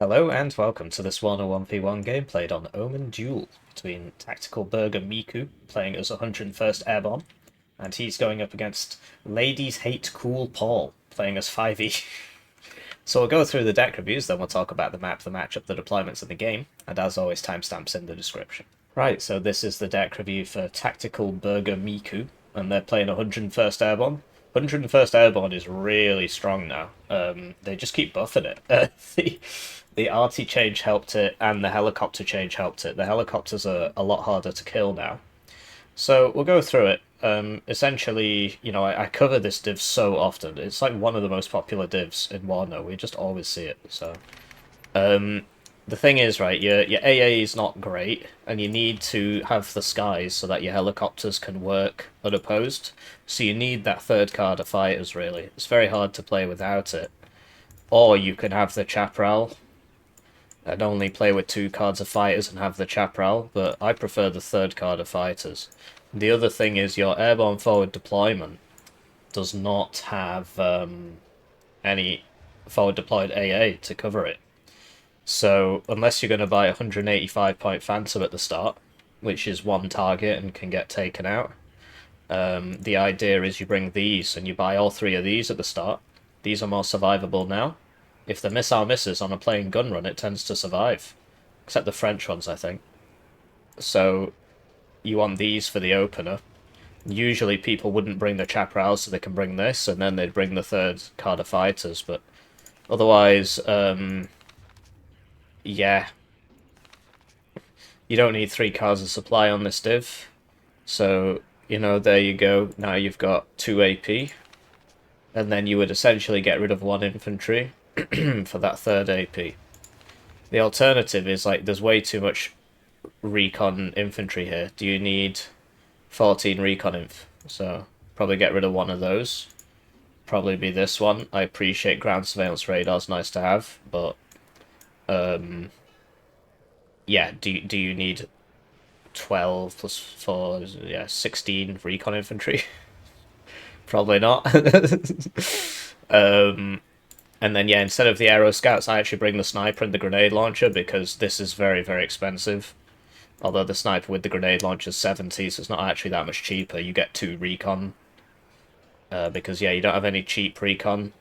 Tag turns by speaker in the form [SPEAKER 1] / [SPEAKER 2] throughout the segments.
[SPEAKER 1] Hello and welcome to this Warno 1v1 game played on Ohmen Duel between Tactical Burger Miku playing as 101st Airborne, and he's going up against Ladies Hate Cool Paul playing as 5e. So we'll go through the deck reviews, then we'll talk about the map, the matchup, the deployments, and the game, and as always, timestamps in the description. Right, so this is the deck review for Tactical Burger Miku, and they're playing 101st Airborne. 101st Airborne is really strong now. They just keep buffing it. The arty change helped it, and the helicopter change helped it. The helicopters are a lot harder to kill now. So we'll go through it. Essentially, I cover this div so often. It's like one of the most popular divs in Warno. We just always see it. So, the thing is, right, your AA is not great, and you need to have the skies so that your helicopters can work unopposed. So you need that third card of fighters, really. It's very hard to play without it. Or you can have the Chaparral and only play with two cards of fighters and have the Chaparral, but I prefer the third card of fighters. The other thing is your airborne forward deployment does not have any forward deployed AA to cover it. So unless you're going to buy a 185 point Phantom at the start, which is one target and can get taken out, the idea is you bring these and you buy all three of these at the start. These are more survivable now. If the missile misses on a plain gun run, it tends to survive. Except the French ones, I think. So you want these for the opener. Usually people wouldn't bring the Chaparral, so they can bring this, and then they'd bring the third card of fighters, but otherwise, yeah. You don't need three cards of supply on this div. So, there you go. Now you've got 2 AP. And then you would essentially get rid of 1 infantry for that third AP. The alternative is, like, there's way too much recon infantry here. Do you need 14 recon inf? So, probably get rid of one of those. Probably be this one. I appreciate ground surveillance radar's nice to have, but yeah, do you need 12 plus 4, yeah, 16 recon infantry? Probably not. And then, yeah, instead of the aero scouts, I actually bring the sniper and the grenade launcher because this is very, very expensive. Although the sniper with the grenade launcher is 70, so it's not actually that much cheaper. You get 2 recon. Because, yeah, you don't have any cheap recon.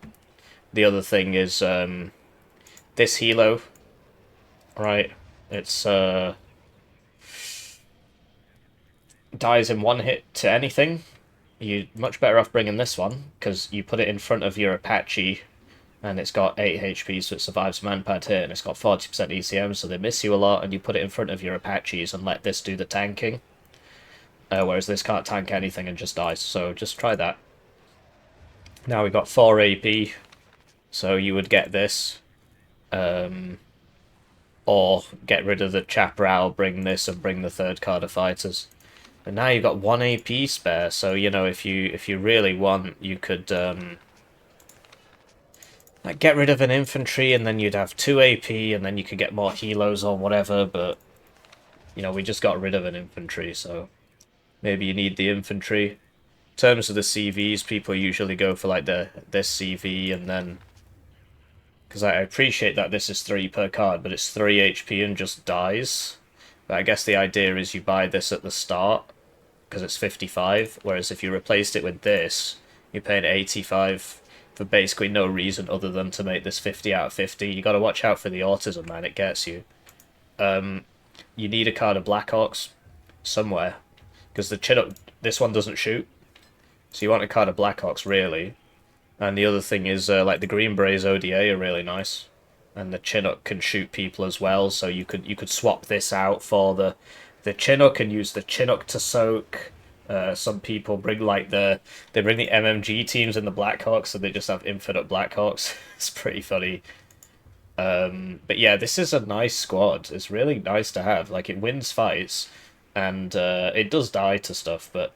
[SPEAKER 1] The other thing is this helo, right? It's dies in 1 hit to anything. You're much better off bringing this one, because you put it in front of your Apache, and it's got 8 HP, so it survives manpad hit, and it's got 40% ECM, so they miss you a lot, and you put it in front of your Apaches and let this do the tanking. Whereas this can't tank anything and just dies, so just try that. Now we've got 4 AP, so you would get this. Or get rid of the Chaparral, bring this, and bring the third card of fighters. And now you've got 1 AP spare, so, if you really want, you could, like, get rid of an infantry, and then you'd have 2 AP, and then you could get more helos or whatever, but, we just got rid of an infantry, so maybe you need the infantry. In terms of the CVs, people usually go for, like, this CV, and then... Because I appreciate that this is 3 per card, but it's 3 HP and just dies. But I guess the idea is you buy this at the start, because it's 55, whereas if you replaced it with this, you're paying 85 for basically no reason other than to make this 50 out of 50. You gotta watch out for the autism, man, it gets you. You need a card of Blackhawks somewhere, because the Chinook, this one doesn't shoot, so you want a card of Blackhawks, really. And the other thing is, like, the Green Berets ODA are really nice. And the Chinook can shoot people as well, so you could swap this out for the Chinook and use the Chinook to soak. Some people bring, like, they bring the MMG teams in the Blackhawks, so they just have infinite Blackhawks. It's pretty funny. But yeah, this is a nice squad. It's really nice to have. Like, it wins fights, and it does die to stuff, but...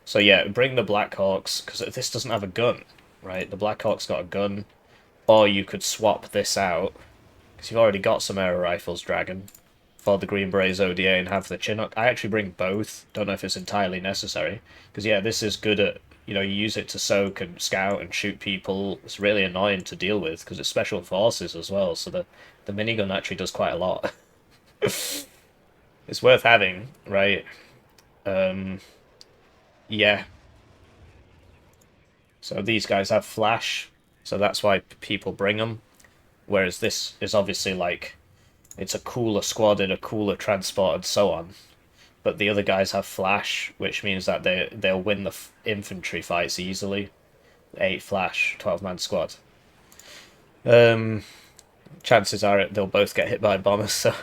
[SPEAKER 1] So yeah, bring the Blackhawks, because this doesn't have a gun. Right, the Blackhawk's got a gun, or you could swap this out, because you've already got some aero rifles, Dragon, for the Green Berets ODA and have the Chinook. I actually bring both, don't know if it's entirely necessary, because yeah, this is good at, you know, you use it to soak and scout and shoot people. It's really annoying to deal with because it's special forces as well. So the minigun actually does quite a lot. It's worth having, right? Um, yeah. So these guys have flash, so that's why people bring them. Whereas this is obviously like it's a cooler squad in a cooler transport and so on. But the other guys have flash, which means that they'll win the infantry fights easily. 8 flash, 12-man squad. Um, Chances are they'll both get hit by bombers. So,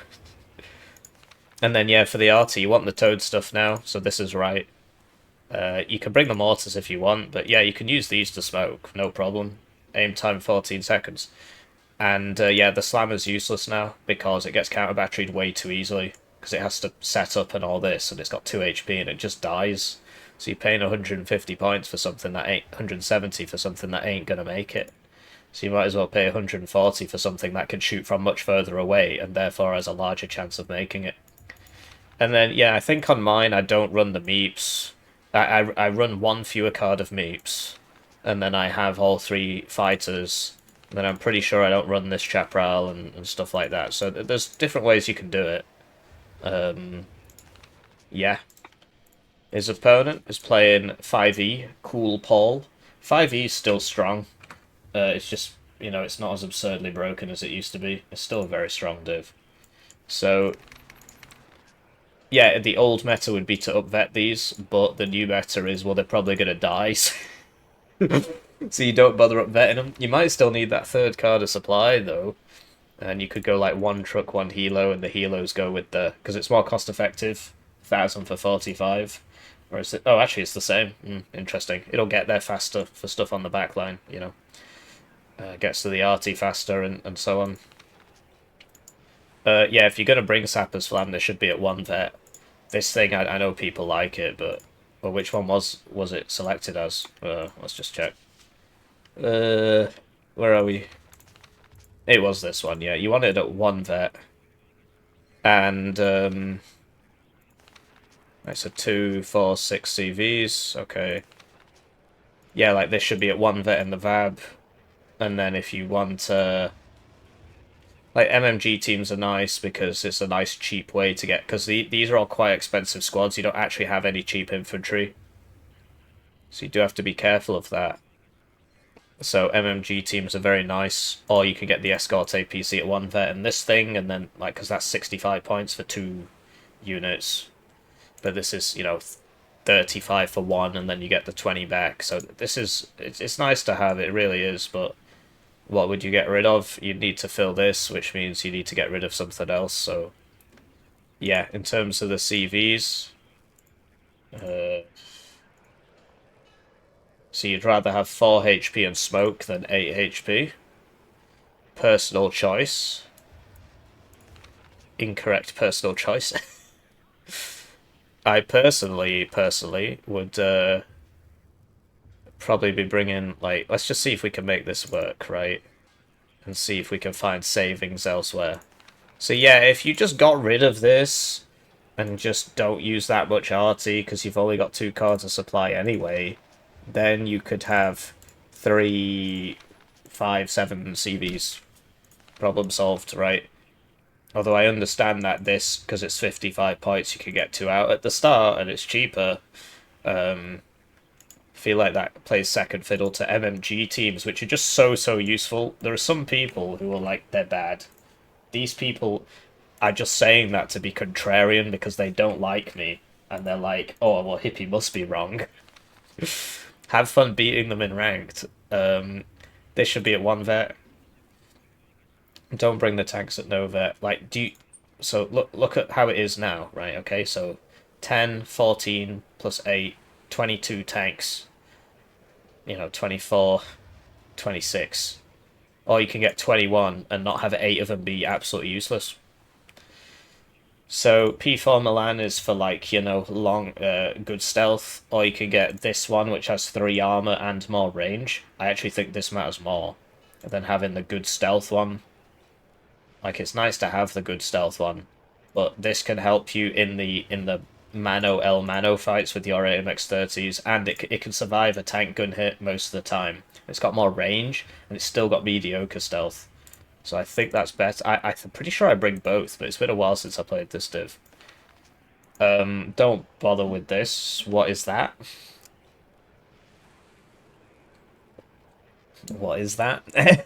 [SPEAKER 1] and then yeah, for the arty, you want the toad stuff now. So this is right. You can bring the mortars if you want, but yeah, you can use these to smoke, no problem. Aim time 14 seconds. And yeah, the slammer's useless now because it gets counter batteried way too easily because it has to set up and all this, and it's got 2 HP and it just dies. So you're paying 150 points for something that ain't 170 for something that ain't gonna make it. So you might as well pay 140 for something that can shoot from much further away and therefore has a larger chance of making it. And then yeah, I think on mine I don't run the meeps. I run one fewer card of meeps, and then I have all 3 fighters. And then I'm pretty sure I don't run this chaparral and stuff like that. So there's different ways you can do it. Yeah. His opponent is playing 5e, Cool Paul. 5e is still strong. It's just, you know, it's not as absurdly broken as it used to be. It's still a very strong div. So, yeah, the old meta would be to upvet these, but the new meta is, well, they're probably going to die. So you don't bother upvetting them. You might still need that 3rd card of supply, though. And you could go like 1 truck, 1 helo, and the helos go with the... Because it's more cost-effective. 1,000 for 45. Or is it... Oh, actually, it's the same. Interesting. It'll get there faster for stuff on the back line, you know. Gets to the arty faster and so on. Yeah, if you're going to bring Sapper's Flam, they should be at 1 vet. This thing, I know people like it, but... Well, which one was it selected as? Let's just check. Where are we? It was this one, yeah. You want it at 1 vet. And, it's a 2, 4, 6 CVs. Okay. Yeah, like this should be at 1 vet in the VAB. And then if you want, like, MMG teams are nice because it's a nice, cheap way to get... Because these are all quite expensive squads. You don't actually have any cheap infantry. So you do have to be careful of that. So MMG teams are very nice. Or you can get the Escort APC at 1 vet and this thing, and then, like, because that's 65 points for 2 units. But this is, you know, 35 for 1, and then you get the 20 back. So this is... It's nice to have, it really is, but... What would you get rid of? You'd need to fill this, which means you need to get rid of something else, so... Yeah, in terms of the CVs... So you'd rather have 4 HP and smoke than 8 HP. Personal choice. Incorrect personal choice. I personally would probably be bringing, like, let's just see if we can make this work, right? And see if we can find savings elsewhere. So yeah, if you just got rid of this and just don't use that much arty because you've only got 2 cards of supply anyway, then you could have 3, 5, 7 CVs. Problem solved, right? Although I understand that this, because it's 55 points, you could get 2 out at the start and it's cheaper. Feel like that plays second fiddle to MMG teams, which are just so useful. There are some people who are like, they're bad. These people are just saying that to be contrarian because they don't like me. And they're like, oh, well, Hippie must be wrong. Have fun beating them in ranked. They should be at 1 vet. Don't bring the tanks at no vet. Like, so look at how it is now, right? Okay, so 10, 14, plus 8, 22 tanks. You know, 24, 26. Or you can get 21 and not have 8 of them be absolutely useless. So P4 Milan is for, like, you know, long, good stealth, or you can get this one which has 3 armor and more range. I actually think this matters more than having the good stealth one. Like, it's nice to have the good stealth one, but this can help you in the mano el mano fights with your AMX-30s, and it can survive a tank gun hit most of the time. It's got more range, and it's still got mediocre stealth. So I think that's better. I'm pretty sure I bring both, but it's been a while since I played this div. Don't bother with this. What is that? What is that?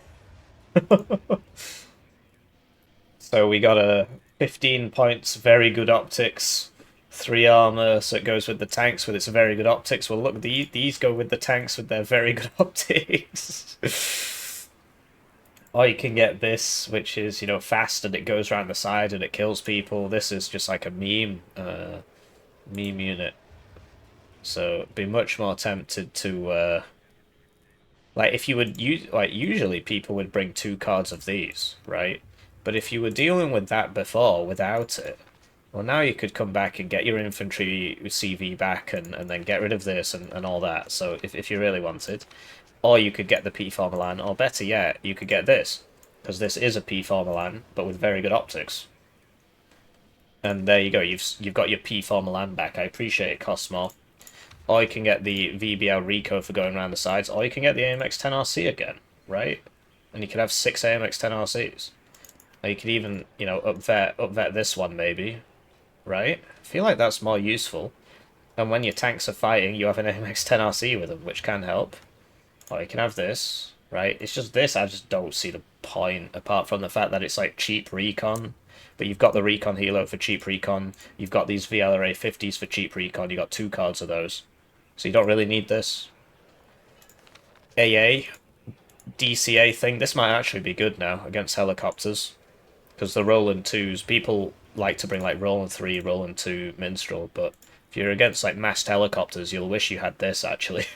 [SPEAKER 1] So we got a 15 points, very good optics, 3 armor, so it goes with the tanks with its very good optics. Well, look, these go with the tanks with their very good optics. Or you can get this, which is, you know, fast and it goes around the side and it kills people. This is just like a meme unit. So be much more tempted to like if you would use like usually people would bring 2 cards of these, right? But if you were dealing with that before without it, well now you could come back and get your infantry CV back and then get rid of this and all that. So if you really wanted. Or you could get the P Formulan, or better yet, you could get this. Because this is a P Formulan, but with very good optics. And there you go, you've got your P Formulan back. I appreciate it costs more. Or you can get the VBL Rico for going around the sides, or you can get the AMX-10RC again, right? And you could have 6 AMX-10RCs. Or you could even, you know, upvet this one maybe, right? I feel like that's more useful. And when your tanks are fighting, you have an AMX-10RC with them, which can help. Or you can have this, right? It's just this, I just don't see the point, apart from the fact that it's like cheap recon. But you've got the recon helo for cheap recon. You've got these VLRA 50s for cheap recon. You got 2 cards of those. So you don't really need this. AA, DCA thing. This might actually be good now against helicopters. Because the Roland 2s, people like to bring like Roland 3, Roland 2, Minstrel. But if you're against like massed helicopters, you'll wish you had this actually.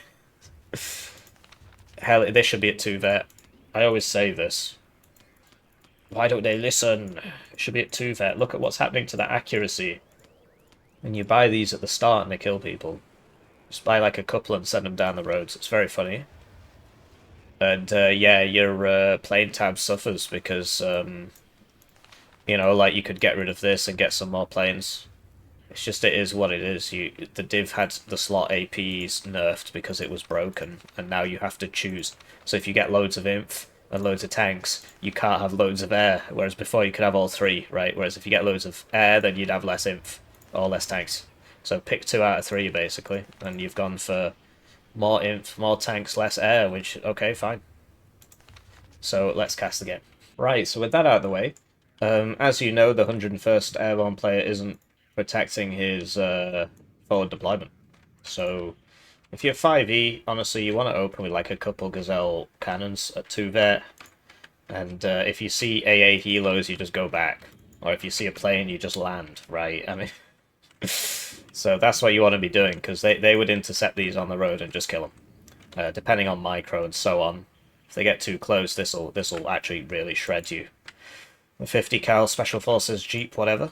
[SPEAKER 1] Hell, this should be at 2 vet. I always say this. Why don't they listen? It should be at 2 vet. Look at what's happening to that accuracy. And you buy these at the start and they kill people. Just buy like a couple and send them down the roads. It's very funny. And yeah, your plane tab suffers because, you know, like you could get rid of this and get some more planes. It's just it is what it is. The div had the slot APs nerfed because it was broken, and now you have to choose. So if you get loads of inf and loads of tanks, you can't have loads of air, whereas before you could have all 3, right? Whereas if you get loads of air, then you'd have less inf, or less tanks. So pick 2 out of 3, basically, and you've gone for more inf, more tanks, less air, which, okay, fine. So let's cast the game. Right, so with that out of the way, as you know, the 101st Airborne player isn't protecting his forward deployment. So if you're 5e, honestly, you want to open with like a couple Gazelle cannons at 2 vet, and if you see AA helos, you just go back. Or if you see a plane, you just land, right? I mean, so that's what you want to be doing, because they would intercept these on the road and just kill them, depending on micro and so on. If they get too close, this'll actually really shred you. The 50 cal Special Forces Jeep, whatever.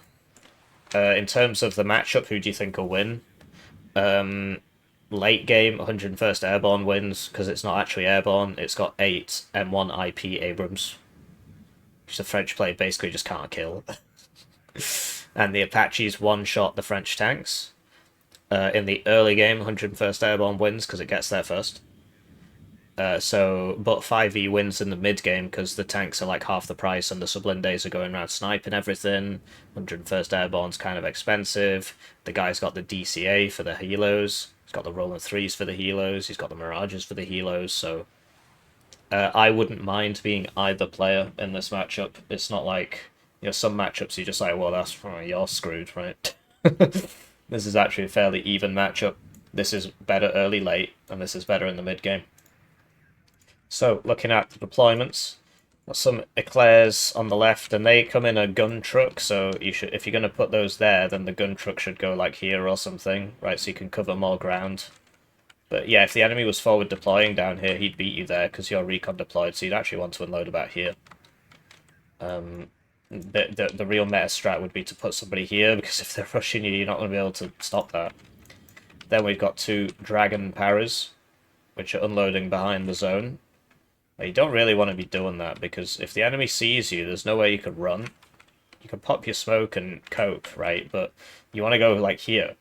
[SPEAKER 1] In terms of the matchup, who do you think will win? Late game, 101st Airborne wins, because it's not actually Airborne. It's got 8 M1 IP Abrams, which the French play basically just can't kill. And the Apaches one-shot the French tanks. In the early game, 101st Airborne wins, because it gets there first. But 5e wins in the mid game because the tanks are like half the price and the Sublindes are going around sniping everything. 101st Airborne's kind of expensive. The guy's got the DCA for the helos. He's got the Roland 3s for the helos. He's got the Mirages for the helos. So I wouldn't mind being either player in this matchup. It's not like, you know, some matchups you're just like, well, you're screwed, right? This is actually a fairly even matchup. This is better early late, and this is better in the mid game. So, looking at the deployments, got some Eclairs on the left, and they come in a gun truck, so you should, if you're going to put those there, then the gun truck should go like here or something, right, so you can cover more ground. But yeah, if the enemy was forward deploying down here, he'd beat you there, because you're recon deployed, so you'd actually want to unload about here. The real meta strat would be to put somebody here, because if they're rushing you, you're not going to be able to stop that. Then we've got 2 Dragon Paras, which are unloading behind the zone. You don't really want to be doing that, because if the enemy sees you, there's no way you could run. You can pop your smoke and cope, right? But you want to go, like, here.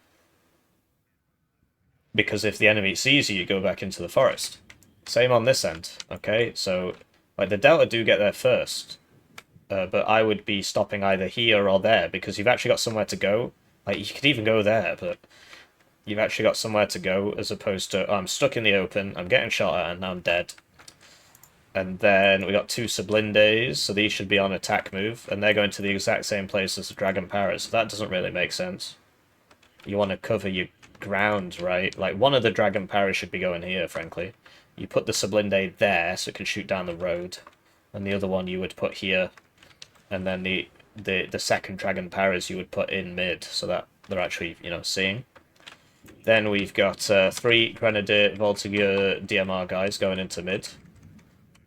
[SPEAKER 1] because if the enemy sees you, you go back into the forest. Same on this end, okay? So, like, the Delta do get there first, but I would be stopping either here or there, because you've actually got somewhere to go. Like, you could even go there, but you've actually got somewhere to go, as opposed to, oh, I'm stuck in the open, I'm getting shot at, and now I'm dead. And then we got 2 Sublindes, so these should be on attack move, and they're going to the exact same place as the Dragon Paras, so that doesn't really make sense. You want to cover your ground, right? Like, one of the Dragon Paras should be going here, frankly. You put the Sublinde there, so it can shoot down the road, and the other one you would put here, and then the second Dragon Paras you would put in mid, so that they're actually, you know, seeing. Then we've got 3 Grenadier Voltigeur DMR guys going into mid.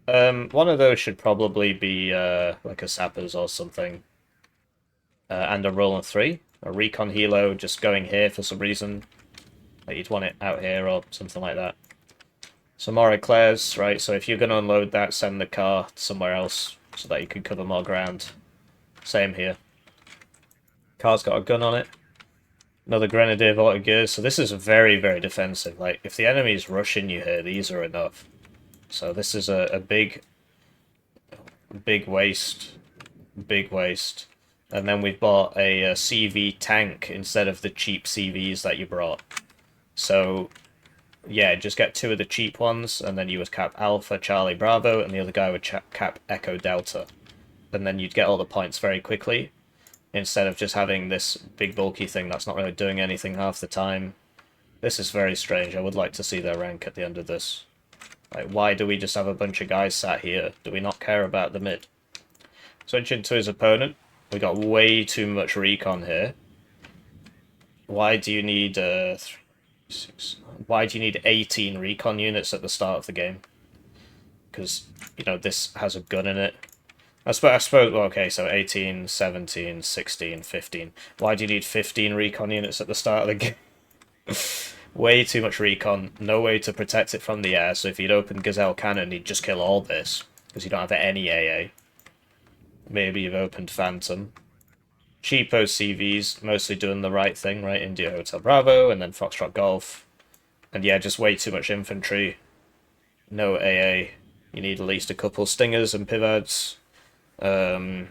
[SPEAKER 1] One of those should probably be like a Sappers or something. And a roll of 3. A Recon Helo just going here for some reason. Like you'd want it out here or something like that. Some more Eclairs, right? So if you're going to unload that, send the car somewhere else so that you can cover more ground. Same here. Car's got a gun on it. Another Grenadier Voltigeur. So this is very, very defensive. Like, if the enemy's rushing you here, these are enough. So this is a big waste. Big waste. And then we've bought a CV tank instead of the cheap CVs that you brought. So, yeah, just get 2 of the cheap ones, and then you would cap Alpha, Charlie, Bravo, and the other guy would cap Echo, Delta. And then you'd get all the points very quickly, instead of just having this big bulky thing that's not really doing anything half the time. This is very strange. I would like to see their rank at the end of this. Like, why do we just have a bunch of guys sat here? Do we not care about the mid? Switching to his opponent. We got way too much recon here. Why do you need 18 recon units at the start of the game? Because, you know, this has a gun in it. I suppose, well, okay, so 18, 17, 16, 15. Why do you need 15 recon units at the start of the game? Way too much recon, no way to protect it from the air, so if you'd open Gazelle Cannon, you'd just kill all this, because you don't have any AA. Maybe you've opened Phantom. Cheapo CVs, mostly doing the right thing, right? India Hotel Bravo, and then Foxtrot Golf. And yeah, just way too much infantry. No AA. You need at least a couple Stingers and Pivards. You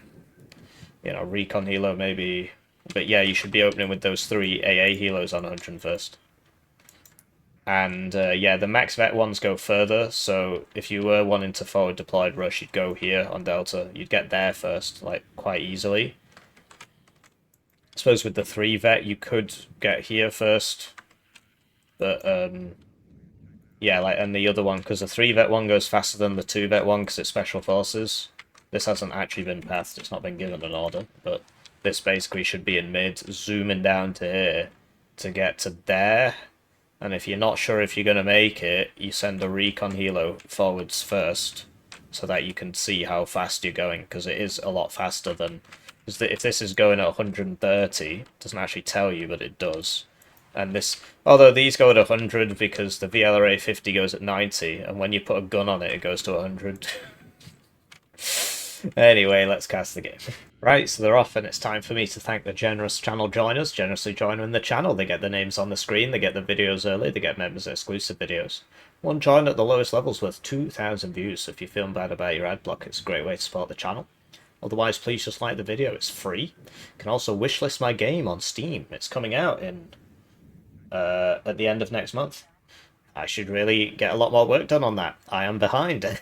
[SPEAKER 1] know, Recon Helo maybe. But yeah, you should be opening with those 3 AA Helos on 101st. And yeah, the max vet ones go further, so if you were wanting to forward deployed rush, you'd go here on Delta. You'd get there first, like, quite easily. I suppose with the 3 vet, you could get here first. But, yeah, like, and the other one, because the 3 vet one goes faster than the 2 vet one, because it's Special Forces. This hasn't actually been pathed, it's not been given an order, but this basically should be in mid, zooming down to here to get to there. And if you're not sure if you're going to make it, you send a Recon Helo forwards first, so that you can see how fast you're going, because it is a lot faster than... Because if this is going at 130, it doesn't actually tell you, but it does. And this... Although these go at 100, because the VLRA 50 goes at 90, and when you put a gun on it, it goes to 100. Anyway, let's cast the game. Right, so they're off, and it's time for me to thank the generous channel joiners. Generously joining the channel, they get the names on the screen, they get the videos early, they get members exclusive videos. One join at the lowest levels with 2,000 views, so if you're feeling bad about your ad block, it's a great way to support the channel. Otherwise, please just like the video, it's free. You can also wishlist my game on Steam. It's coming out in at the end of next month. I should really get a lot more work done on that. I am behind.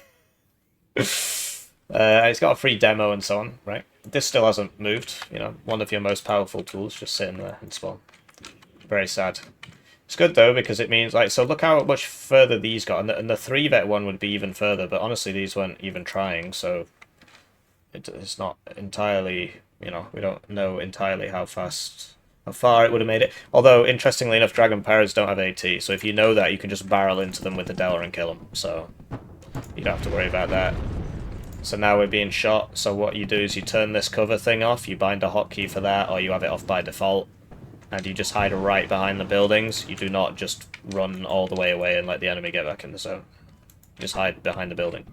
[SPEAKER 1] It's got a free demo and so on, right? This still hasn't moved, you know, one of your most powerful tools just sitting there in spawn. Very sad. It's good though, because it means, like, so look how much further these got, and the 3 vet one would be even further, but honestly these weren't even trying, so it's not entirely, you know, we don't know entirely how far it would have made it. Although, interestingly enough, Dragon Paras don't have AT, so if you know that, you can just barrel into them with the Delta and kill them, so you don't have to worry about that. So now we're being shot, so what you do is you turn this cover thing off, you bind a hotkey for that, or you have it off by default, and you just hide right behind the buildings. You do not just run all the way away and let the enemy get back in the zone. You just hide behind the building.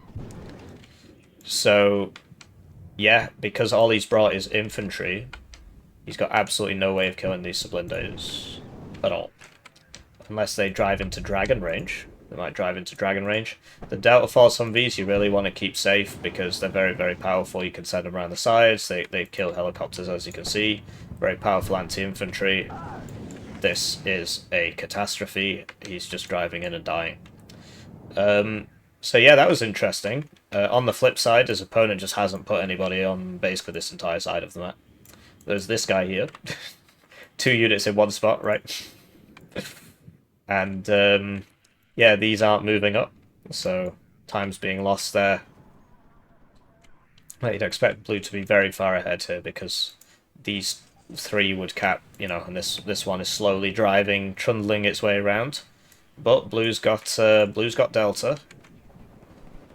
[SPEAKER 1] So, yeah, because all he's brought is infantry, he's got absolutely no way of killing these Sublindes at all. unless they drive into dragon range. They might drive into dragon range. The Delta Force Humvees you really want to keep safe because they're very, very powerful. You can send them around the sides. They kill helicopters, as you can see. Very powerful anti-infantry. This is a catastrophe. He's just driving in and dying. So yeah, that was interesting. On the flip side, his opponent just hasn't put anybody on basically this entire side of the map. There's this guy here. 2 units in one spot, right? And yeah, these aren't moving up, so time's being lost there. You'd expect blue to be very far ahead here because these 3 would cap, you know, and this one is slowly driving, trundling its way around. But blue's got Delta,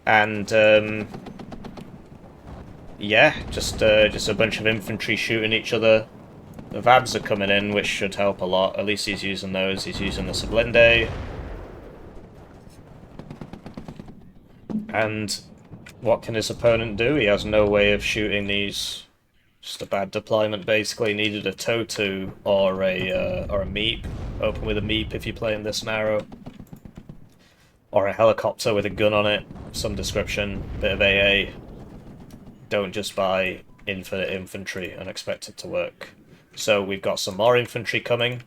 [SPEAKER 1] and yeah, just a bunch of infantry shooting each other. The Vabs are coming in, which should help a lot. At least he's using those. He's using the Sublinde. And what can his opponent do? He has no way of shooting these. Just a bad deployment, basically. Needed a Totu or a Meep. Open with a Meep if you're playing this narrow. Or a helicopter with a gun on it. Some description. Bit of AA. Don't just buy infinite infantry and expect it to work. So we've got some more infantry coming.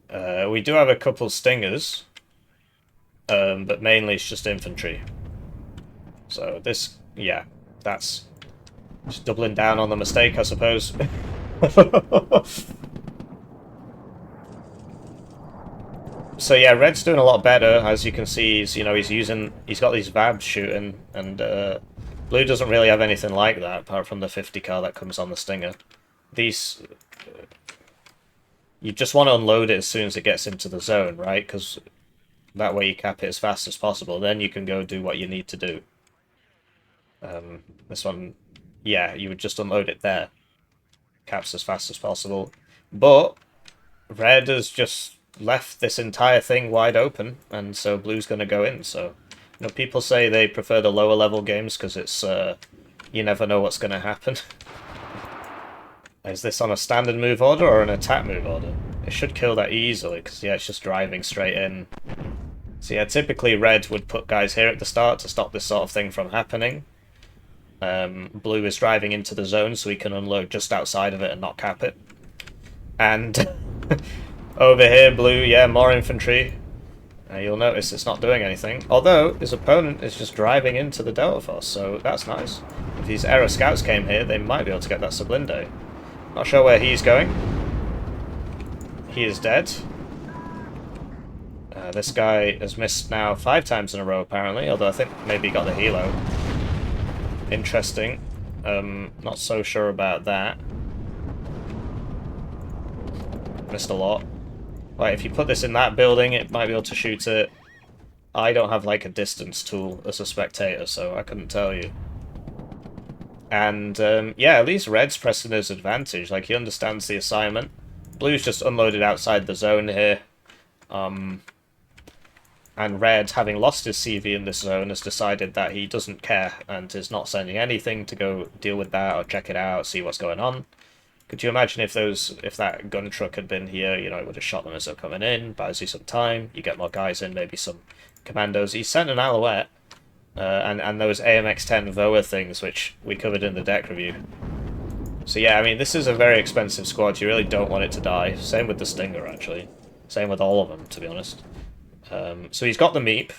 [SPEAKER 1] We do have a couple stingers. But mainly it's just infantry. So this, yeah, that's just doubling down on the mistake, I suppose. So yeah, red's doing a lot better. As you can see, he's got these Vabs shooting, and blue doesn't really have anything like that apart from the 50 cal that comes on the stinger. These, you just want to unload it as soon as it gets into the zone, right? Because that way you cap it as fast as possible. Then you can go do what you need to do. This one, yeah, you would just unload it there. Caps as fast as possible. But red has just left this entire thing wide open, and so blue's going to go in. So, you know, people say they prefer the lower level games because it's you never know what's going to happen. Is this on a standard move order or an attack move order? It should kill that easily because yeah, it's just driving straight in. So yeah, typically red would put guys here at the start to stop this sort of thing from happening. Blue is driving into the zone so he can unload just outside of it and not cap it. And over here, blue, yeah, more infantry. You'll notice it's not doing anything. Although, his opponent is just driving into the Delta Force, so that's nice. If these Aero Scouts came here, they might be able to get that Sublinde. Not sure where he's going. He is dead. This guy has missed now 5 times in a row, apparently, although I think maybe he got the helo. Interesting. Not so sure about that. Missed a lot. Right, if you put this in that building, it might be able to shoot it. I don't have, like, a distance tool as a spectator, so I couldn't tell you. And, yeah, at least red's pressing his advantage. Like, he understands the assignment. Blue's just unloaded outside the zone here. And red, having lost his CV in this zone, has decided that he doesn't care and is not sending anything to go deal with that or check it out, see what's going on. Could you imagine if that gun truck had been here, you know, it would have shot them as they're coming in, buys you some time, you get more guys in, maybe some commandos. He sent an Alouette, and those AMX-10 VOA things, which we covered in the deck review. So yeah, I mean, this is a very expensive squad, you really don't want it to die. Same with the Stinger, actually. Same with all of them, to be honest. So he's got the Meep,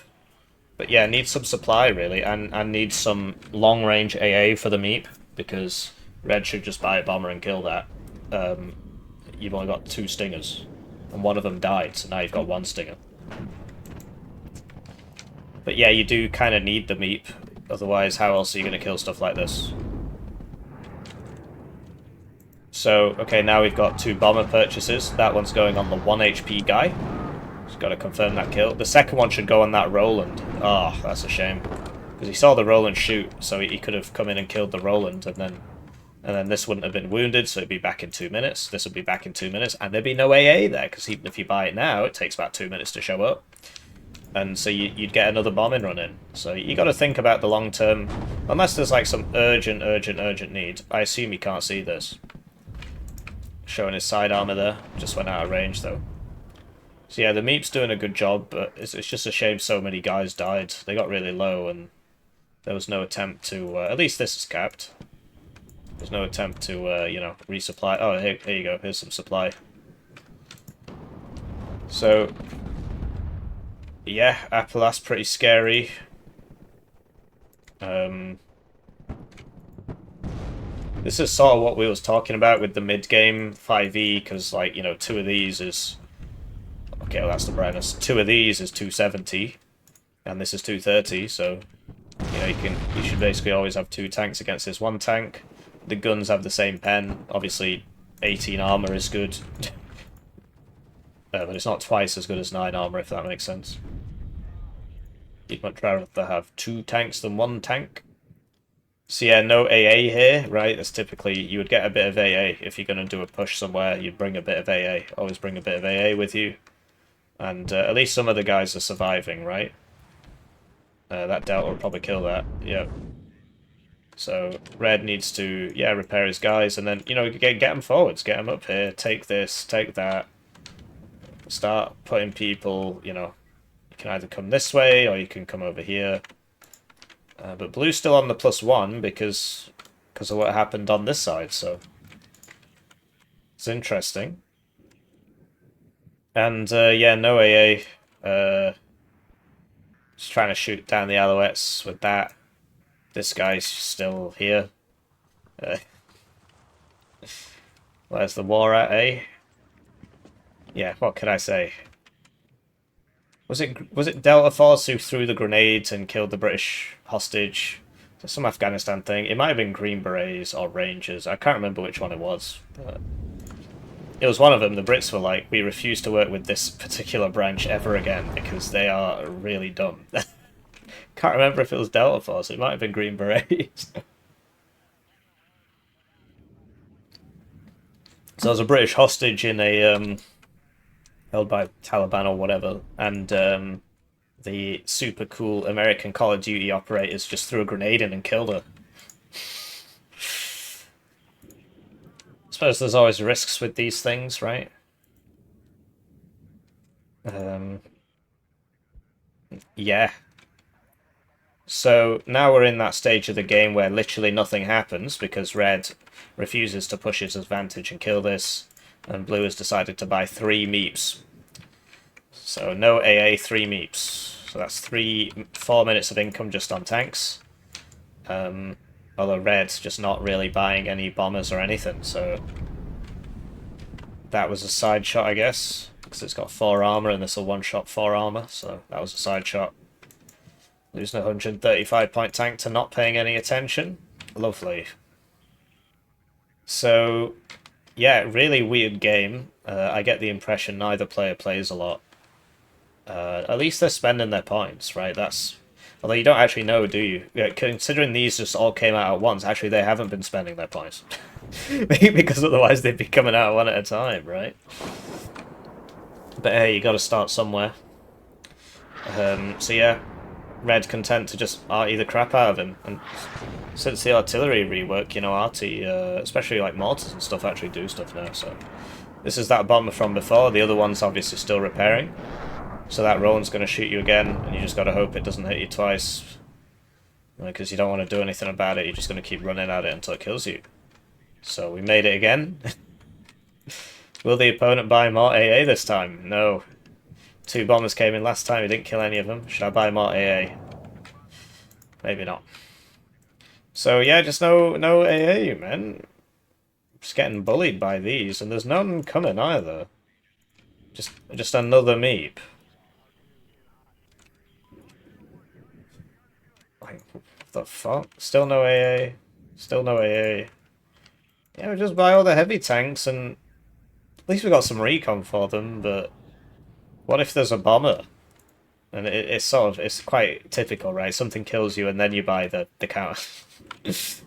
[SPEAKER 1] but yeah, needs some supply, really, and needs some long-range AA for the Meep, because red should just buy a bomber and kill that. You've only got 2 Stingers, and one of them died, so now you've got 1 Stinger. But yeah, you do kind of need the Meep, otherwise how else are you going to kill stuff like this? So, okay, now we've got 2 bomber purchases. That one's going on the 1 HP guy. Just got to confirm that kill. The second one should go on that Roland. Oh, that's a shame. Because he saw the Roland shoot, so he could have come in and killed the Roland, and then this wouldn't have been wounded, so it'd be back in 2 minutes. This would be back in 2 minutes, and there'd be no AA there, because even if you buy it now, it takes about 2 minutes to show up. And so you'd get another bombing run in. So you got to think about the long term, unless there's like some urgent need. I assume you can't see this. Showing his side armor there. Just went out of range, though. So yeah, the Meep's doing a good job, but it's just a shame so many guys died. They got really low, and there was no attempt to... at least this is capped. There's no attempt to, you know, resupply. Oh, here you go. Here's some supply. So, yeah, Appelas pretty scary. This is sort of what we was talking about with the mid-game 5e, because, like, you know, 2 of these is... Okay, well, that's the brightness. 2 of these is 270, and this is 230, so, you know, you should basically always have 2 tanks against this 1 tank. The guns have the same pen. Obviously, 18 armor is good. But it's not twice as good as 9 armor, if that makes sense. You'd much rather have 2 tanks than 1 tank. So yeah, no AA here, right? That's typically, you would get a bit of AA. If you're going to do a push somewhere, you'd bring a bit of AA. Always bring a bit of AA with you. And at least some of the guys are surviving, right? That Delta will probably kill that, yeah. So Red needs to, yeah, repair his guys, and then, you know, get them forwards, get them up here, take this, take that. Start putting people, you know, you can either come this way, or you can come over here. But Blue's still on the +1 because of what happened on this side, so it's interesting. And yeah, no AA. Just trying to shoot down the Alouettes with that. This guy's still here. Where's the war at, eh? Yeah, what could I say? Was it Delta Force who threw the grenades and killed the British hostage? Some Afghanistan thing. It might have been Green Berets or Rangers. I can't remember which one it was. But it was one of them. The Brits were like, we refuse to work with this particular branch ever again because they are really dumb. Can't remember if it was Delta Force. It might have been Green Berets. So there was a British hostage in a held by Taliban or whatever, and the super cool American Call of Duty operators just threw a grenade in and killed her. I suppose there's always risks with these things, right? Yeah. So now we're in that stage of the game where literally nothing happens because Red refuses to push his advantage and kill this, and Blue has decided to buy 3 Meeps. So no AA, 3 Meeps. So that's 4 minutes of income just on tanks. Although Red's just not really buying any bombers or anything, so that was a side shot, I guess, because it's got 4 armor and this will one-shot 4 armor, so that was a side shot. Losing a 135-point tank to not paying any attention. Lovely. So, yeah, really weird game. I get the impression neither player plays a lot. At least they're spending their points, right? That's... Although you don't actually know, do you? Yeah, considering these just all came out at once, actually they haven't been spending their points. Because otherwise they'd be coming out one at a time, right? But hey, you gotta start somewhere. So yeah, Red content to just arty the crap out of him. And since the artillery rework, you know, arty, especially like mortars and stuff, actually do stuff now, so... This is that bomber from before, the other one's obviously still repairing. So that Rowan's going to shoot you again, and you just got to hope it doesn't hit you twice. Because you don't want to do anything about it, you're just going to keep running at it until it kills you. So we made it again. Will the opponent buy more AA this time? No. 2 bombers came in last time, he didn't kill any of them. Should I buy more AA? Maybe not. So yeah, just no AA, man. Just getting bullied by these, and there's none coming either. Just another Meep. Like, what the fuck? Still no AA. Still no AA. Yeah, we just buy all the heavy tanks, and at least we got some recon for them, but what if there's a bomber? And it's sort of, it's quite typical, right? Something kills you, and then you buy the counter.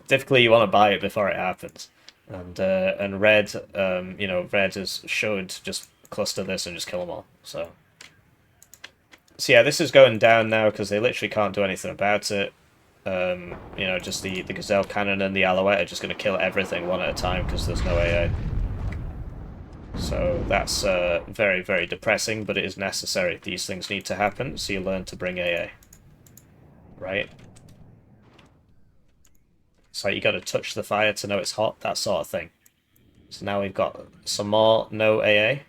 [SPEAKER 1] Typically, you want to buy it before it happens. And Red, you know, Red is showed just cluster this and just kill them all. So yeah, this is going down now because they literally can't do anything about it. You know, just the Gazelle Cannon and the Alouette are just going to kill everything one at a time because there's no AA. So that's very, very depressing, but it is necessary. These things need to happen, so you learn to bring AA. Right? So you got to touch the fire to know it's hot, that sort of thing. So now we've got some more no AA.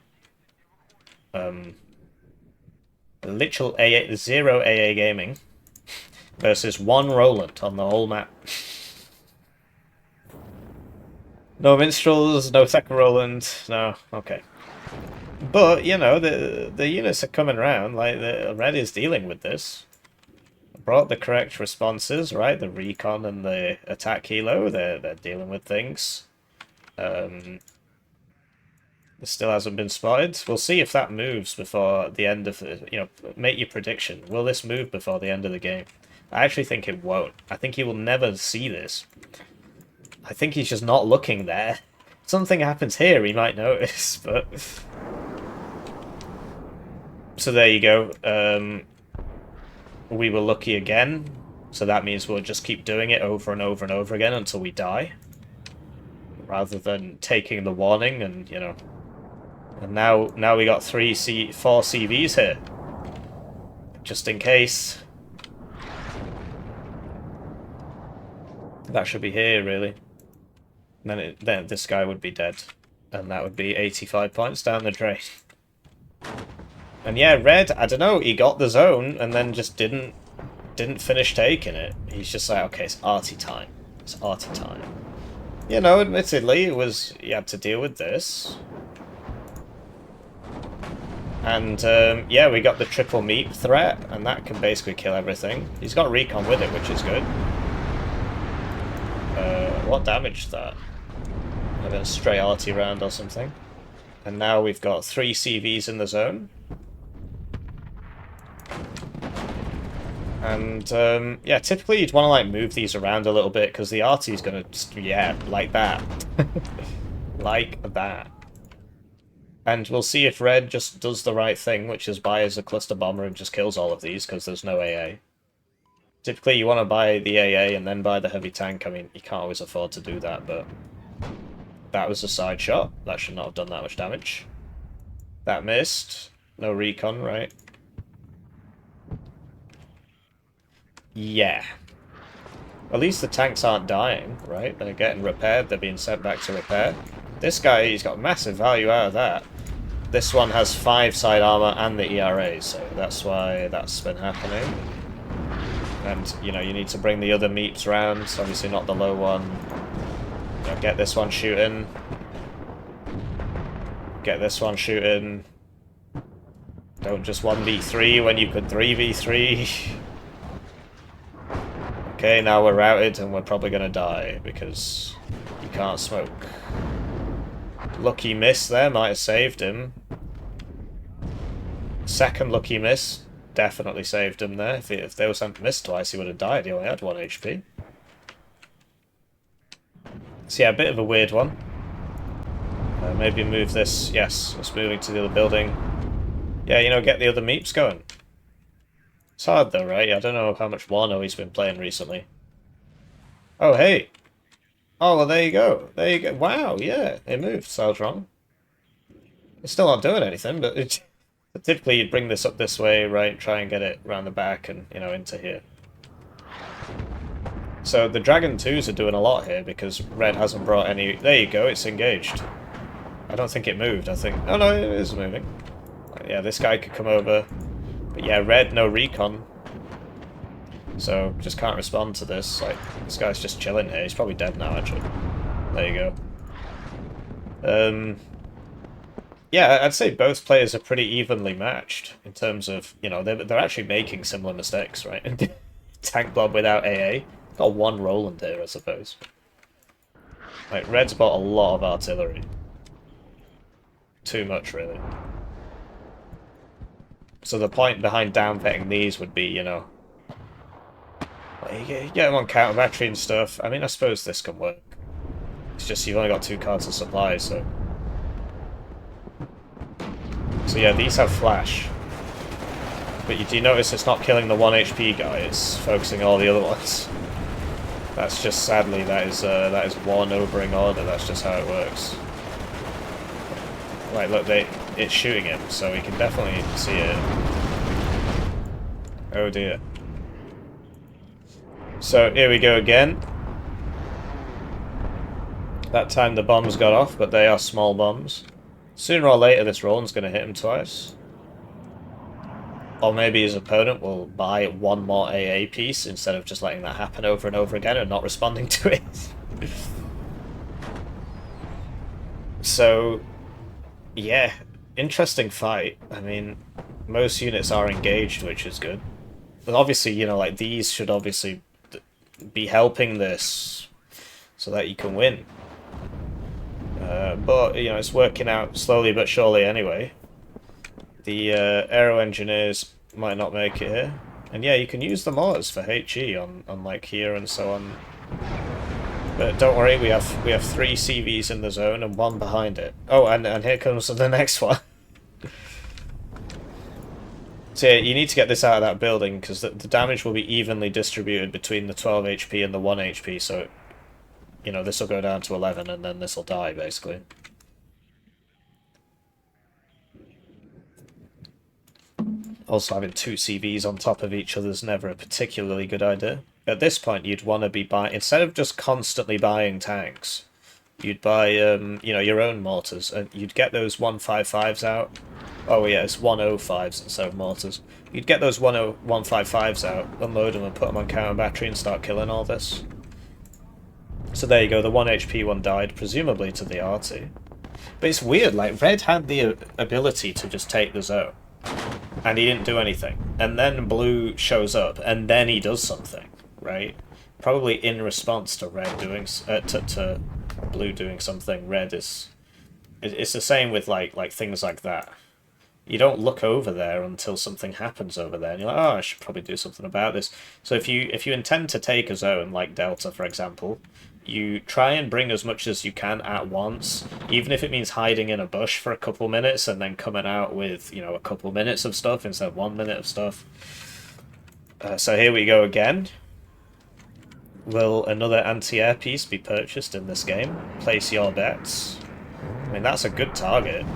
[SPEAKER 1] Literal AA, 0 AA gaming versus 1 Roland on the whole map. No minstrels, no second Roland, no, okay. But, you know, the units are coming around, like, the Red is dealing with this. Brought the correct responses, right? The recon and the attack helo, they're dealing with things. It still hasn't been spotted. We'll see if that moves before the end of the... You know, make your prediction. Will this move before the end of the game? I actually think it won't. I think he will never see this. I think he's just not looking there. If something happens here, he might notice, but... So there you go. We were lucky again, so that means we'll just keep doing it over and over and over again until we die. Rather than taking the warning and, you know... And now we got 4 CVs here. Just in case. That should be here, really. And then this guy would be dead. And that would be 85 points down the drain. And yeah, Red, I don't know, he got the zone and then just didn't finish taking it. He's just like, okay, it's arty time. It's arty time. You know, admittedly, you had to deal with this. And, yeah, we got the triple meat threat, and that can basically kill everything. He's got recon with it, which is good. What damage is that? Maybe a stray arty round or something. And now we've got 3 CVs in the zone. And, yeah, typically you'd want to, like, move these around a little bit, because the arty's gonna just, yeah, like that. Like that. And we'll see if Red just does the right thing, which is buys a cluster bomber and just kills all of these, because there's no AA. Typically you want to buy the AA and then buy the heavy tank. I mean, you can't always afford to do that, but... That was a side shot. That should not have done that much damage. That missed. No recon, right? Yeah. At least the tanks aren't dying, right? They're getting repaired. They're being sent back to repair. This guy, he's got massive value out of that. This one has 5 side armor and the ERA, so that's why that's been happening. And, you know, you need to bring the other meeps round, so obviously not the low one. You know, get this one shooting. Get this one shooting. Don't just 1v3 when you could 3v3. Okay, now we're routed and we're probably gonna die because you can't smoke. Lucky miss there, might have saved him. Second lucky miss, definitely saved him there. If they was missed twice, he would have died. He only had 1 HP. So yeah, a bit of a weird one. Maybe move this. Yes, it's moving to the other building. Yeah, you know, get the other meeps going. It's hard though, right? I don't know how much Warno he's been playing recently. Oh, hey. Oh, well, there you go. There you go. Wow, yeah, it moved. Sounds wrong. It's still not doing anything, but typically you'd bring this up this way, right? Try and get it around the back and, you know, into here. So the Dragon 2s are doing a lot here because Red hasn't brought any... There you go, it's engaged. I don't think it moved, I think... Oh, no, it is moving. Yeah, this guy could come over. But yeah, Red, no recon. So, just can't respond to this. Like, this guy's just chilling here. He's probably dead now, actually. There you go. Yeah, I'd say both players are pretty evenly matched in terms of, you know, they're actually making similar mistakes, right? Tank blob without AA. Got 1 Roland here, I suppose. Like, Red's bought a lot of artillery. Too much, really. So the point behind downvetting these would be, you know... Like, you get them on counter battery and stuff. I mean, I suppose this can work. It's just you've only got 2 cards of supply, so... So yeah, these have flash. But you do notice it's not killing the 1 HP guy, it's focusing all the other ones. That's just, sadly, that is Warno bring order, that's just how it works. Right, look, it's shooting him, so we can definitely see it. Oh dear. So here we go again. That time the bombs got off, but they are small bombs. Sooner or later this Roland's going to hit him twice. Or maybe his opponent will buy one more AA piece instead of just letting that happen over and over again and not responding to it. So, yeah, interesting fight. I mean, most units are engaged, which is good. But obviously, you know, like, these should obviously be helping this so that you can win. But, you know, it's working out slowly but surely anyway. The aero engineers might not make it here. And yeah, you can use the mortars for HE on like here and so on. But don't worry, we have 3 CVs in the zone and 1 behind it. Oh, and here comes the next one. So yeah, you need to get this out of that building because the damage will be evenly distributed between the 12 HP and the 1 HP, so you know, this will go down to 11 and then this will die, basically. Also, having 2 CVs on top of each other is never a particularly good idea. At this point, you'd want to be buying, instead of just constantly buying tanks, you'd buy, you know, your own mortars, and you'd get those 155s out. Oh yeah, it's 105s instead of mortars. You'd get those 155s out, unload them and put them on counter battery and start killing all this. So there you go, the 1 HP one died, presumably to the arty. But it's weird, like, Red had the ability to just take the zone, and he didn't do anything. And then Blue shows up, and then he does something, right? Probably in response to Red doing, to Blue doing something. Red is... It's the same with, like things like that. You don't look over there until something happens over there, and you're like, oh, I should probably do something about this. So if you intend to take a zone, like Delta, for example, you try and bring as much as you can at once, even if it means hiding in a bush for a couple minutes and then coming out with, you know, a couple minutes of stuff instead of 1 minute of stuff. So here we go again. Will another anti-air piece be purchased in this game? Place your bets. I mean, that's a good target.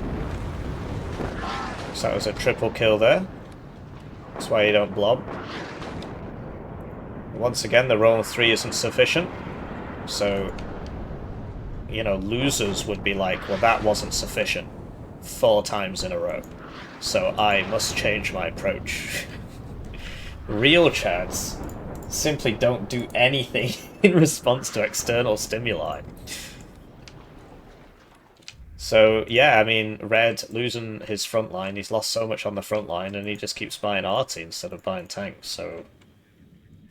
[SPEAKER 1] So that was a triple kill there. That's why you don't blob. Once again, the roll 3 isn't sufficient. So, you know, losers would be like, well, that wasn't sufficient 4 times in a row, so I must change my approach. Real chads simply don't do anything in response to external stimuli. So, yeah, I mean, Red losing his front line, he's lost so much on the front line, and he just keeps buying arty instead of buying tanks, so...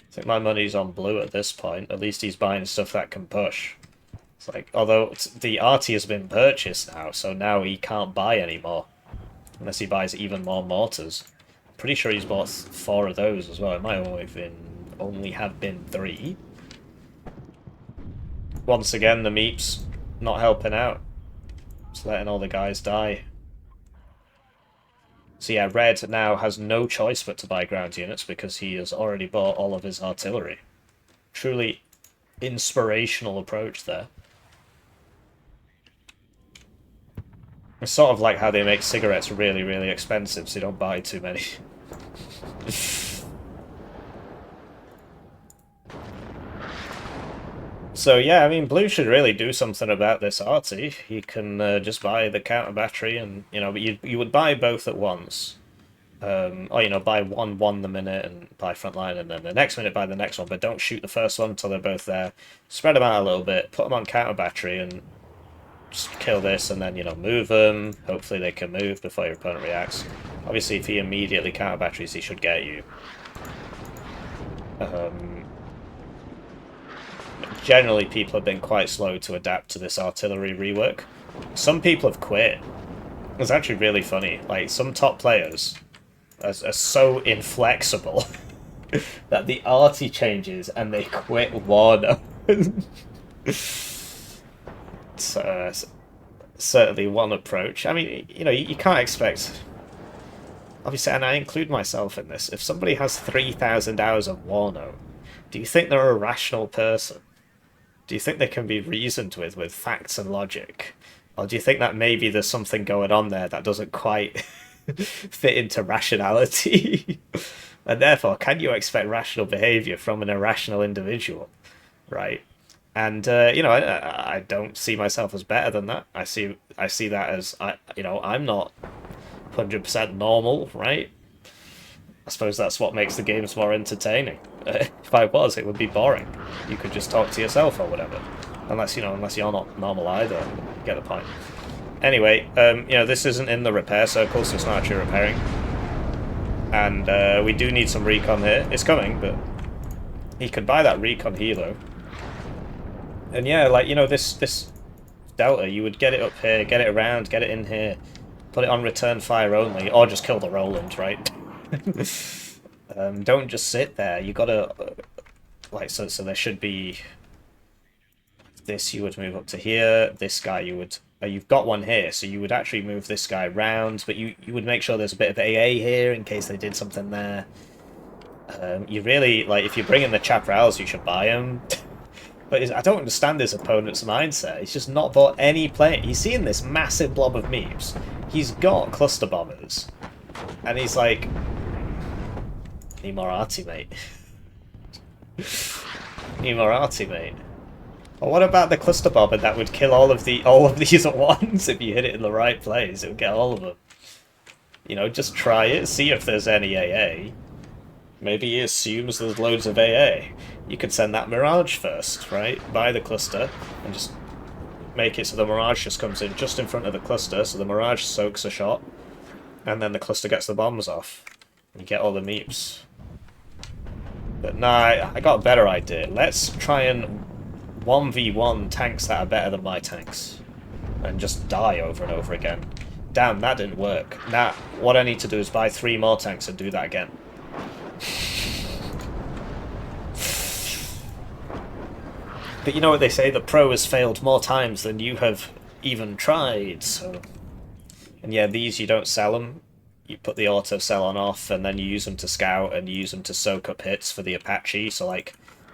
[SPEAKER 1] I think my money's on Blue at this point. At least he's buying stuff that can push. It's like, although the arty has been purchased now, so now he can't buy anymore. Unless he buys even more mortars. I'm pretty sure he's bought 4 of those as well. It might only have been 3. Once again, the meeps not helping out. Just letting all the guys die. So yeah, Red now has no choice but to buy ground units because he has already bought all of his artillery. Truly inspirational approach there. It's sort of like how they make cigarettes really, really expensive so you don't buy too many. So yeah, I mean, Blue should really do something about this arty. He can just buy the counter battery, and you know, but you would buy both at once, or you know, buy one the minute and buy frontline, and then the next minute buy the next one. But don't shoot the first one until they're both there. Spread them out a little bit, put them on counter battery, and just kill this, and then you know, move them. Hopefully they can move before your opponent reacts. Obviously, if he immediately counter batteries, he should get you. Generally, people have been quite slow to adapt to this artillery rework. Some people have quit. It's actually really funny. Like, some top players are so inflexible that the arty changes and they quit Warno. It's certainly one approach. I mean, you know, you can't expect... Obviously, and I include myself in this, if somebody has 3,000 hours of Warno, do you think they're a rational person? Do you think they can be reasoned with facts and logic? Or do you think that maybe there's something going on there that doesn't quite fit into rationality? And therefore, can you expect rational behavior from an irrational individual? Right? And I don't see myself as better than that. I see that as I'm not 100% normal, right? I suppose that's what makes the games more entertaining. If I was, it would be boring. You could just talk to yourself or whatever. Unless you're not normal either. You get the point. Anyway, this isn't in the repair circle, so it's not actually repairing. And we do need some recon here. It's coming, but he could buy that recon helo. And yeah, this Delta, you would get it up here, get it around, get it in here, put it on return fire only, or just kill the Roland, right? Don't just sit there. You gotta so there should be this. You would move up to here. This guy you would. You've got one here, so you would actually move this guy round, but you would make sure there's a bit of AA here in case they did something there. You really if you bring in the Chaparrals, you should buy them. But I don't understand his opponent's mindset. He's just not bought any play. He's seeing this massive blob of meeps. He's got cluster bombers, and he's like, "Nimorati, mate. Nimorati, mate." Well, what about the cluster bomber that would kill all of these at once if you hit it in the right place? It would get all of them. Just try it, see if there's any AA. Maybe he assumes there's loads of AA. You could send that Mirage first, right? Buy the cluster, and just make it so the Mirage just comes in just in front of the cluster, so the Mirage soaks a shot, and then the cluster gets the bombs off. And you get all the meeps. But nah, I got a better idea. Let's try and 1v1 tanks that are better than my tanks. And just die over and over again. Damn, that didn't work. Now, what I need to do is buy 3 more tanks and do that again. But you know what they say, the pro has failed more times than you have even tried, so... And yeah, these you don't sell them. You put the auto sell on off, and then you use them to scout, and you use them to soak up hits for the Apache, so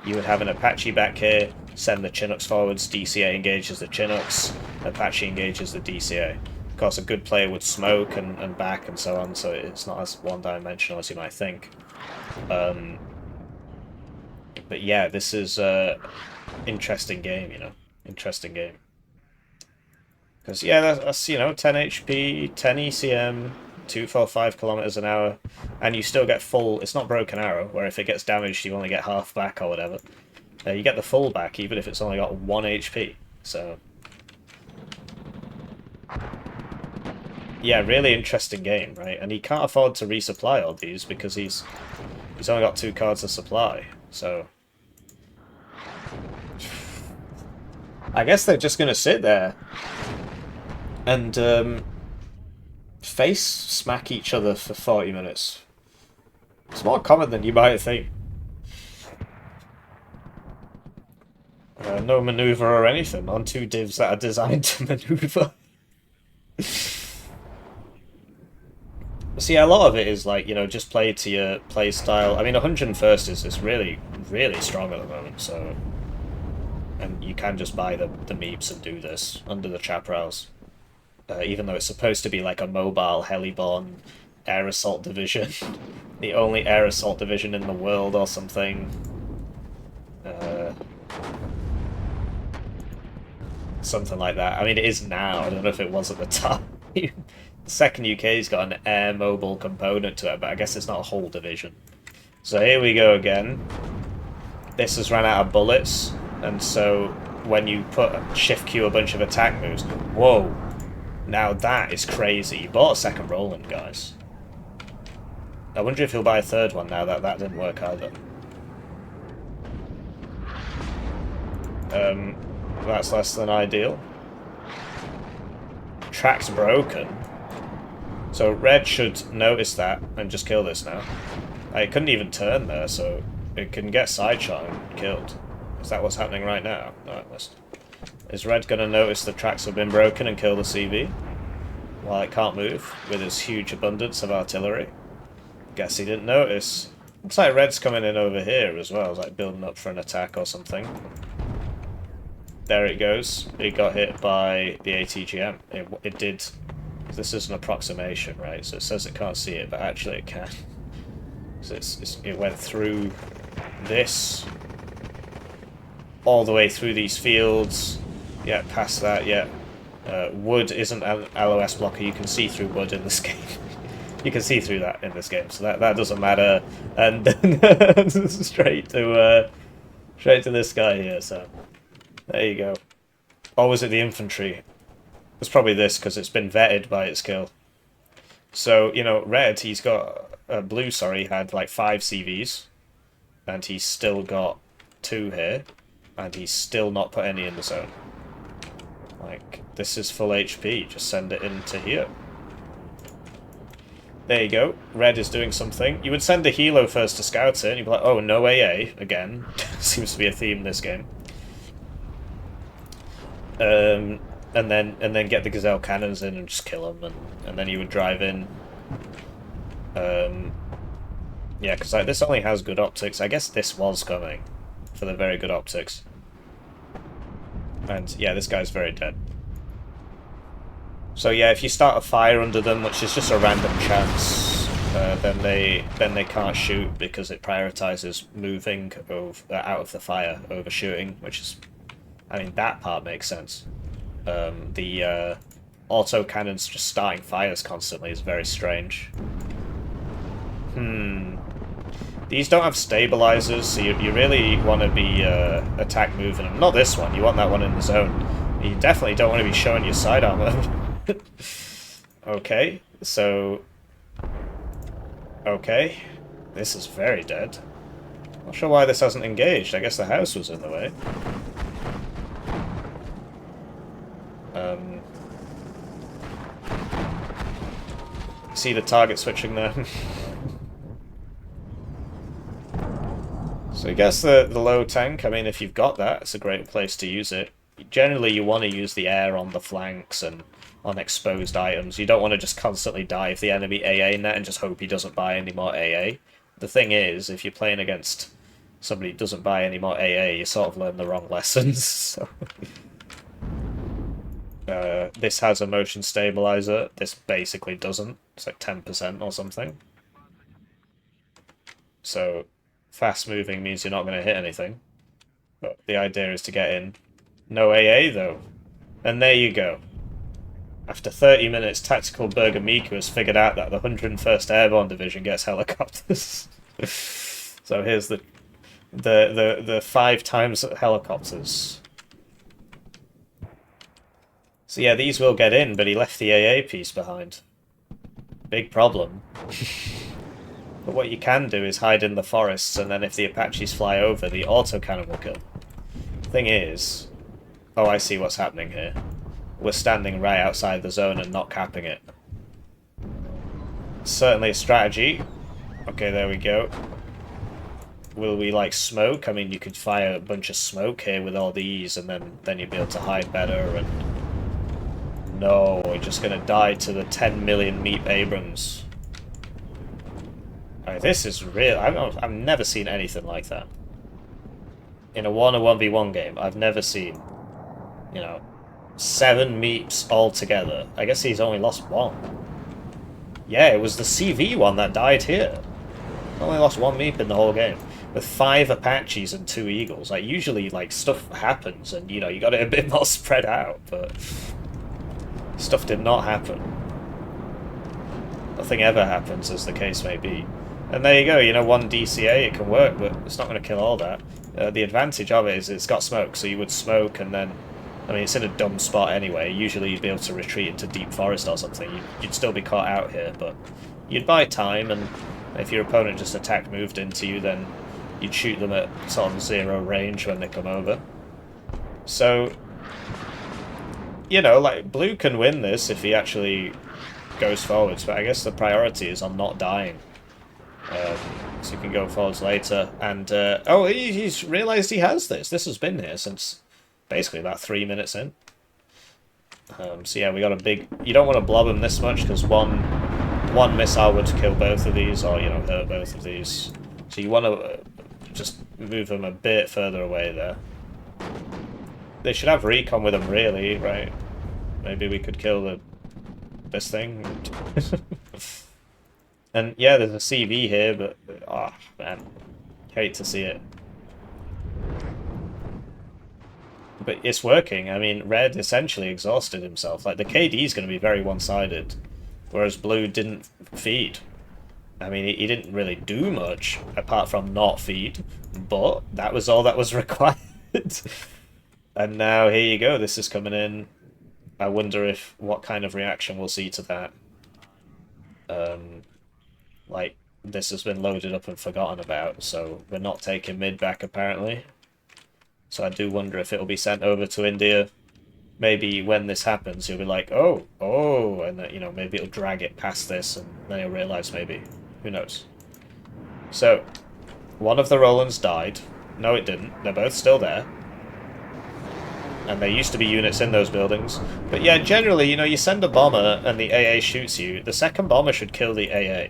[SPEAKER 1] you would have an Apache back here, send the Chinooks forwards, DCA engages the Chinooks, Apache engages the DCA. Of course, a good player would smoke and back and so on, so it's not as one-dimensional as you might think. But yeah, this is interesting game, interesting game. Because yeah, that's 10 HP, 10 ECM, 245 kilometers an hour, and you still get full. It's not broken arrow, where if it gets damaged, you only get half back or whatever. You get the full back, even if it's only got 1 HP. So yeah, really interesting game, right? And he can't afford to resupply all these because he's only got 2 cards of supply. So I guess they're just gonna sit there and face smack each other for 40 minutes. It's more common than you might think. No maneuver or anything on 2 divs that are designed to maneuver. See, a lot of it is just play to your play style. I mean, 101st is really, really strong at the moment, so... And you can just buy the meeps and do this under the Chaparrals. Even though it's supposed to be like a mobile heliborne air assault division. The only air assault division in the world or something. Something like that. I mean, it is now. I don't know if it was at the time. The 2nd UK's got an air mobile component to it, but I guess it's not a whole division. So here we go again. This has run out of bullets, and so when you shift Q a bunch of attack moves, whoa! Now that is crazy. You bought a 2nd Roland, guys. I wonder if he'll buy a 3rd one now that didn't work either. That's less than ideal. Track's broken. So red should notice that and just kill this now. It couldn't even turn there, so it can get sideshot and killed. Is that what's happening right now? No, it must. Is red going to notice the tracks have been broken and kill the CV? While it can't move, with its huge abundance of artillery? Guess he didn't notice. Looks like red's coming in over here as well, like building up for an attack or something. there it goes. It got hit by the ATGM. It did. This is an approximation, right? So it says it can't see it, but actually it can. So it went through this, all the way through these fields. Yeah, past that. Yeah, wood isn't an LOS blocker. You can see through wood in this game. You can see through that in this game, so that doesn't matter. And straight to this guy here. So there you go. Or was it the infantry? It's probably this because it's been vetted by its kill. So you know, red. He's got blue. Sorry, had like 5 CVs, and he's still got 2 here, and he's still not put any in the zone. Like, this is full HP. Just send it into here. There you go. Red is doing something. You would send a helo first to scout it, and you'd be like, oh, no AA again. Seems to be a theme in this game. And then get the Gazelle cannons in and just kill them, and then you would drive in. Yeah, because like, this only has good optics. I guess this was coming for the very good optics. And yeah, this guy's very dead. So yeah, if you start a fire under them, which is just a random chance, then they can't shoot because it prioritizes moving out of the fire over shooting, which is, I mean, that part makes sense. The auto cannons just starting fires constantly is very strange. These don't have stabilizers, so you really want to be attack moving them. Not this one. You want that one in the zone. You definitely don't want to be showing your side armor. Okay, so... Okay. This is very dead. Not sure why this hasn't engaged. I guess the house was in the way. See the target switching there? So I guess the low tank, I mean, if you've got that, it's a great place to use it. Generally, you want to use the air on the flanks and on exposed items. You don't want to just constantly dive the enemy AA net and just hope he doesn't buy any more AA. The thing is, if you're playing against somebody who doesn't buy any more AA, you sort of learn the wrong lessons. So. This has a motion stabilizer. This basically doesn't. It's like 10% or something. So fast moving means you're not going to hit anything. But the idea is to get in. No AA though. And there you go. After 30 minutes, Tactical Burger Miku has figured out that the 101st Airborne Division gets helicopters. So here's the 5 times helicopters. So yeah, these will get in, but he left the AA piece behind. Big problem. But what you can do is hide in the forests, and then if the Apaches fly over, the autocannon will kill. Thing is... Oh, I see what's happening here. We're standing right outside the zone and not capping it. Certainly a strategy. Okay, there we go. Will we, like, smoke? I mean, you could fire a bunch of smoke here with all these, and then you'd be able to hide better, and... No, we're just gonna die to the 10 million Meep Abrams. Right, this is real. I've never seen anything like that. In a Warno 1v1 game, I've never seen, you know, 7 Meeps all together. I guess he's only lost 1. Yeah, it was the CV one that died here. Only lost 1 Meep in the whole game. With 5 Apaches and 2 Eagles. Like, usually, like, stuff happens and, you know, you got it a bit more spread out, but... Stuff did not happen. Nothing ever happens, as the case may be. And there you go, you know, 1 DCA, it can work, but it's not going to kill all that. The advantage of it is it's got smoke, so you would smoke and then... I mean, it's in a dumb spot anyway. Usually you'd be able to retreat into deep forest or something. You'd still be caught out here, but you'd buy time, and if your opponent just attack moved into you, then you'd shoot them at sort of 0 range when they come over. So... You know, like, blue can win this if he actually goes forwards, but I guess the priority is on not dying. So you can go forwards later, and, oh, he's realised he has this. This has been here since basically about 3 minutes in. So yeah, we got a big... You don't want to blob him this much, because one missile would kill both of these, or, you know, hurt both of these. So you want to just move them a bit further away there. They should have recon with them, really, right? Maybe we could kill this thing. And yeah, there's a CV here, but oh man, hate to see it. But it's working. I mean, Red essentially exhausted himself. Like, the KD is going to be very one-sided, whereas Blue didn't feed. I mean, he didn't really do much, apart from not feed, but that was all that was required. And now, here you go, this is coming in. I wonder if what kind of reaction we'll see to that. Like, this has been loaded up and forgotten about, so we're not taking mid back, apparently. So I do wonder if it'll be sent over to India. Maybe when this happens, he'll be like, oh, oh, and that, you know, maybe it'll drag it past this, and then he'll realise maybe. Who knows? So, one of the Rolands died. No, it didn't. They're both still there. And there used to be units in those buildings. But yeah, generally, you know, you send a bomber and the AA shoots you, the second bomber should kill the AA.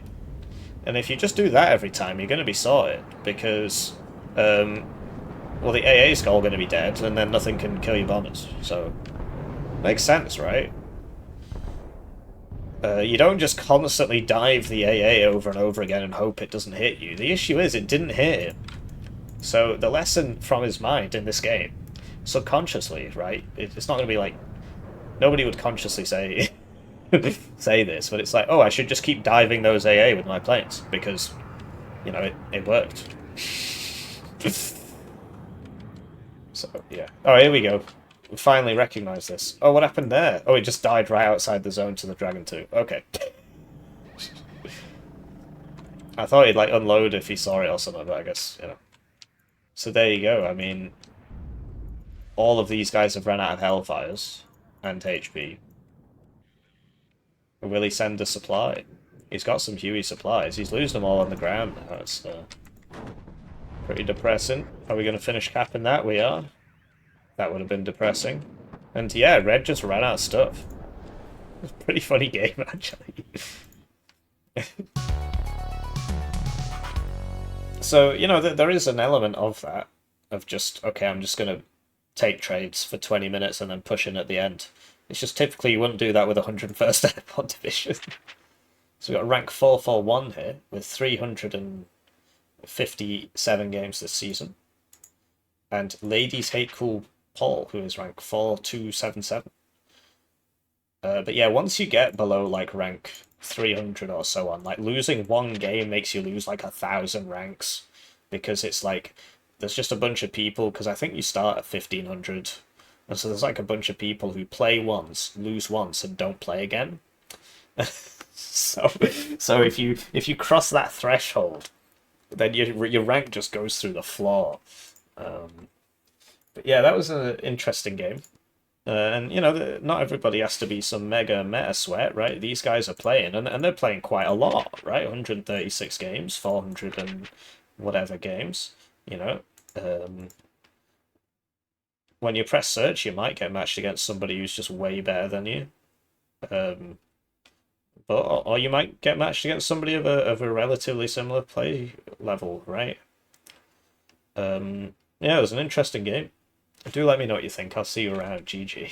[SPEAKER 1] And if you just do that every time, you're going to be sorted, because, well, the AA's all going to be dead, and then nothing can kill your bombers. So, makes sense, right? You don't just constantly dive the AA over and over again and hope it doesn't hit you. The issue is, it didn't hit him. So, the lesson from his mind in this game, subconsciously, right? It's not going to be like... Nobody would consciously say... say this, but it's like, oh, I should just keep diving those AA with my planes, because, you know, it worked. So, yeah. Oh, here we go. We finally recognise this. Oh, what happened there? Oh, it just died right outside the zone to the Dragon 2. Okay. I thought he'd, like, unload if he saw it or something, but I guess, you know. So there you go. I mean, all of these guys have run out of Hellfires and HP. Will he send a supply? He's got some Huey supplies. He's losing them all on the ground. That's pretty depressing. Are we going to finish capping that? We are. That would have been depressing. And yeah, Red just ran out of stuff. It's a pretty funny game, actually. So, you know, there is an element of that. Of just, okay, I'm just going to take trades for 20 minutes and then push in at the end. It's just typically you wouldn't do that with 101st Airborne Division. So we've got rank 441 here, with 357 games this season. And Ladies Hate Cool Paul, who is rank 4277. But yeah, once you get below, like, rank 300 or so on, like, losing one game makes you lose, like, 1,000 ranks. Because it's like, there's just a bunch of people, because I think you start at 1,500. And so there's like a bunch of people who play once, lose once, and don't play again. so if you cross that threshold, then your rank just goes through the floor. But yeah, that was an interesting game. And, you know, not everybody has to be some mega meta sweat, right? These guys are playing, and they're playing quite a lot, right? 136 games, 400 and whatever games, you know. When you press search, you might get matched against somebody who's just way better than you. Or you might get matched against somebody of a relatively similar play level, right? Yeah, it was an interesting game. Do let me know what you think. I'll see you around. GG.